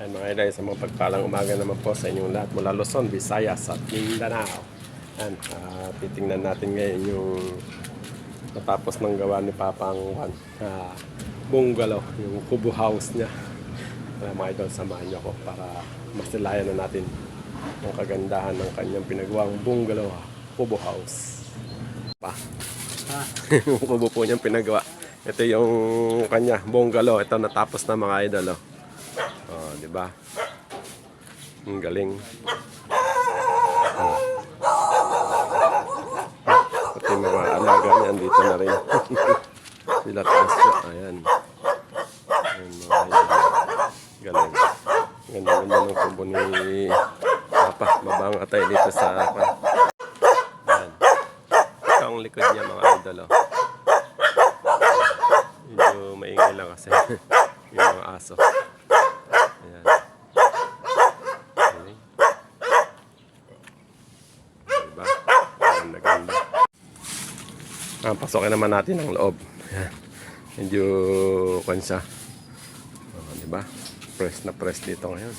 Ayan mga idol, sa mga pagpalang umaga naman po sa inyong lahat mula Luzon, Visayas at Mindanao. Ayan, titingnan natin ngayon yung natapos ng gawa ni Papa ang bungalow, yung kubo house niya. Kaya mga idol, samahan niyo ako para masilayan na natin yung kagandahan ng kanyang pinagawang bungalow, kubo house. Yung kubo po niyang pinagawa. Ito yung kanya bungalow. Ito natapos na mga idol. Oh, di ba? Ang galing. Pati mga alaga niya andito na rin. Sila tayo. Ayan. Ayan mga idol. Galing. Ganda-ganda ng kubo ni Papa. Mabang atay dito sa ayan. Ito ang likod niya mga idol. Medyo maingay lang kasi yung mga aso. Ayan. Okay. Diba? Ganda-ganda. Pasokin naman natin ang loob. Ayan. Medyo kansa. Diba? Press na press dito ngayon.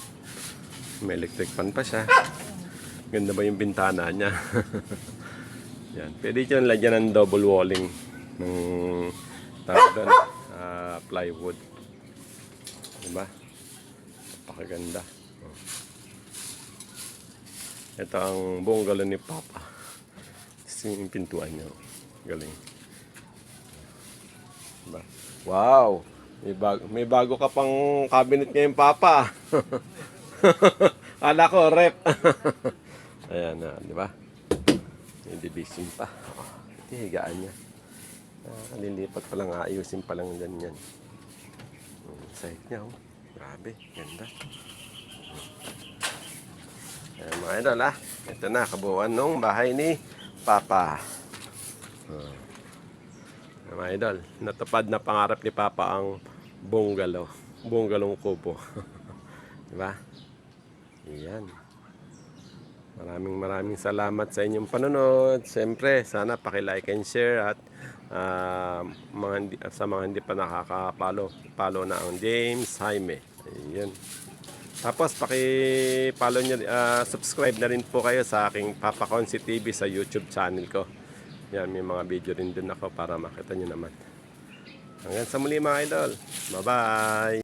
May electric fan pa siya. Ganda ba yung bintana niya? Yan. Pwede dyan lagyan ng double walling ng doon, plywood. Diba? Napakaganda. Ito ang bungalow ni Papa. Yung pintuan niya. Galing. Diba? Wow! May bago ka pang cabinet ngayon, Papa. Kala ko, rep. Ayan na, di ba? May division pa. Ito higaan niya. Lilipat pa lang, ayusin pa lang ganyan. Side niya, oh. Grabe, ganda. Ayan mga idol, ito na, kabuuan ng bahay ni Papa. Mga idol, natupad na pangarap ni Papa ang bungalow. Bungalow kubo. Diba? Ayan. Maraming salamat sa inyong panonood. Siyempre, sana paki-like and share at sa mga hindi pa nakaka-follow na ang James Jaime. Ayan. Tapos paki-follow nyo, subscribe na rin po kayo sa aking Papa Consi TV sa YouTube channel ko. Yan, may mga video rin dun ako para makita nyo naman. Hanggang sa muli mga idol. Bye-bye!